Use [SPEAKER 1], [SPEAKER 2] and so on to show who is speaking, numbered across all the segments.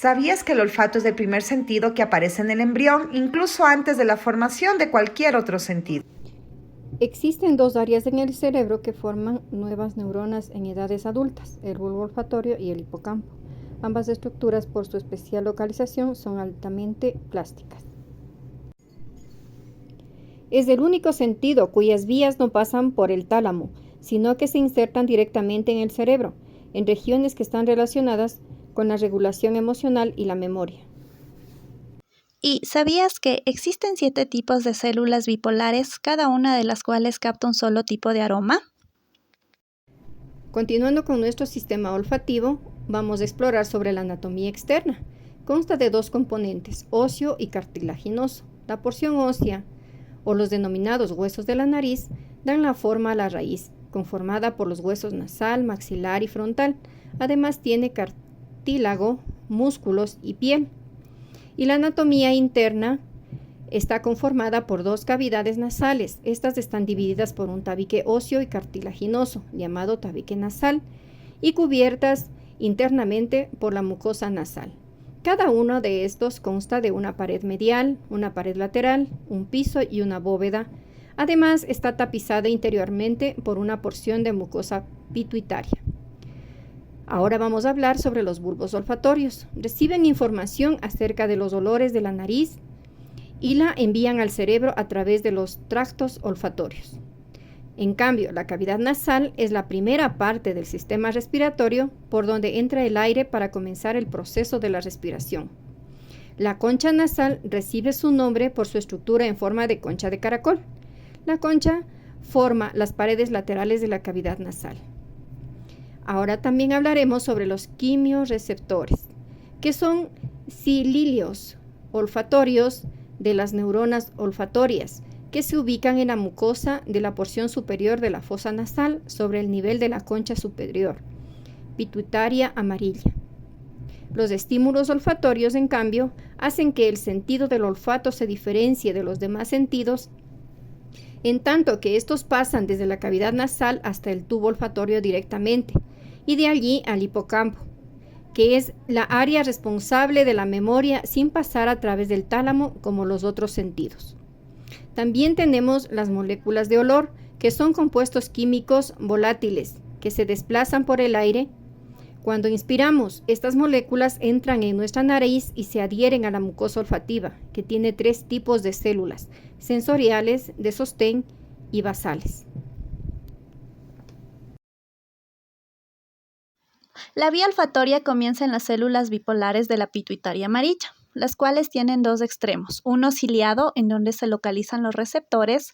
[SPEAKER 1] ¿Sabías que el olfato es el primer sentido que aparece en el embrión, incluso antes de la formación de cualquier otro sentido?
[SPEAKER 2] Existen dos áreas en el cerebro que forman nuevas neuronas en edades adultas, el bulbo olfatorio y el hipocampo. Ambas estructuras, por su especial localización, son altamente plásticas. Es el único sentido cuyas vías no pasan por el tálamo, sino que se insertan directamente en el cerebro, en regiones que están relacionadas con la regulación emocional y la memoria.
[SPEAKER 3] ¿Y sabías que existen 7 tipos de células bipolares, cada una de las cuales capta un solo tipo de aroma?
[SPEAKER 2] Continuando con nuestro sistema olfativo, vamos a explorar sobre la anatomía externa. Consta de dos componentes, óseo y cartilaginoso. La porción ósea, o los denominados huesos de la nariz, dan la forma a la raíz, conformada por los huesos nasal, maxilar y frontal. Además tiene cartílago, músculos y piel. Y la anatomía interna está conformada por dos cavidades nasales. Estas están divididas por un tabique óseo y cartilaginoso, llamado tabique nasal, y cubiertas internamente por la mucosa nasal. Cada uno de estos consta de una pared medial, una pared lateral, un piso y una bóveda. Además, está tapizada interiormente por una porción de mucosa pituitaria. Ahora vamos a hablar sobre los bulbos olfatorios. Reciben información acerca de los olores de la nariz y la envían al cerebro a través de los tractos olfatorios. En cambio, la cavidad nasal es la primera parte del sistema respiratorio por donde entra el aire para comenzar el proceso de la respiración. La concha nasal recibe su nombre por su estructura en forma de concha de caracol. La concha forma las paredes laterales de la cavidad nasal. Ahora también hablaremos sobre los quimiorreceptores, que son cililios olfatorios de las neuronas olfatorias, que se ubican en la mucosa de la porción superior de la fosa nasal sobre el nivel de la concha superior, pituitaria amarilla. Los estímulos olfatorios, en cambio, hacen que el sentido del olfato se diferencie de los demás sentidos, en tanto que estos pasan desde la cavidad nasal hasta el tubo olfatorio directamente, y de allí al hipocampo, que es la área responsable de la memoria sin pasar a través del tálamo como los otros sentidos. También tenemos las moléculas de olor, que son compuestos químicos volátiles que se desplazan por el aire. Cuando inspiramos, estas moléculas entran en nuestra nariz y se adhieren a la mucosa olfativa, que tiene 3 tipos de células: sensoriales, de sostén y basales.
[SPEAKER 3] La vía olfatoria comienza en las células bipolares de la pituitaria amarilla, las cuales tienen 2 extremos, uno ciliado, en donde se localizan los receptores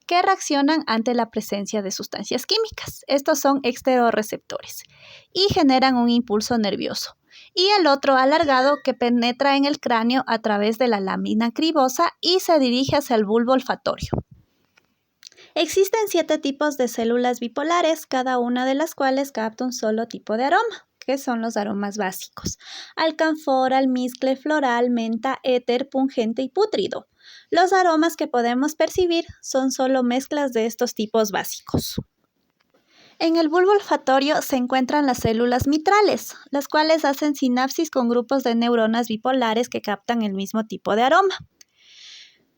[SPEAKER 3] que reaccionan ante la presencia de sustancias químicas. Estos son esteroreceptores y generan un impulso nervioso. Y el otro alargado, que penetra en el cráneo a través de la lámina cribosa y se dirige hacia el bulbo olfatorio. Existen 7 tipos de células bipolares, cada una de las cuales capta un solo tipo de aroma, que son los aromas básicos: alcanfor, almizcle, floral, menta, éter, pungente y pútrido. Los aromas que podemos percibir son solo mezclas de estos tipos básicos. En el bulbo olfatorio se encuentran las células mitrales, las cuales hacen sinapsis con grupos de neuronas bipolares que captan el mismo tipo de aroma,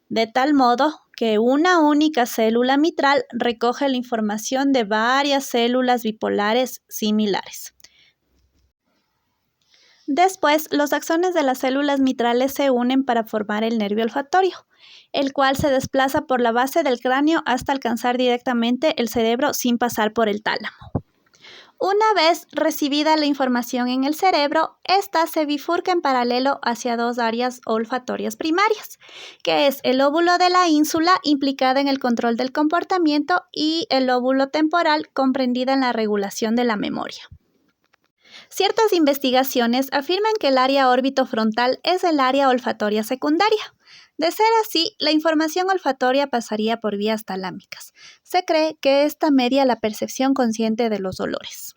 [SPEAKER 3] de tal modo que una única célula mitral recoge la información de varias células bipolares similares. Después, los axones de las células mitrales se unen para formar el nervio olfatorio, el cual se desplaza por la base del cráneo hasta alcanzar directamente el cerebro sin pasar por el tálamo. Una vez recibida la información en el cerebro, esta se bifurca en paralelo hacia 2 áreas olfatorias primarias, que es el lóbulo de la ínsula, implicada en el control del comportamiento, y el lóbulo temporal, comprendida en la regulación de la memoria. Ciertas investigaciones afirman que el área órbito-frontal es el área olfatoria secundaria. De ser así, la información olfatoria pasaría por vías talámicas. Se cree que esta media la percepción consciente de los olores.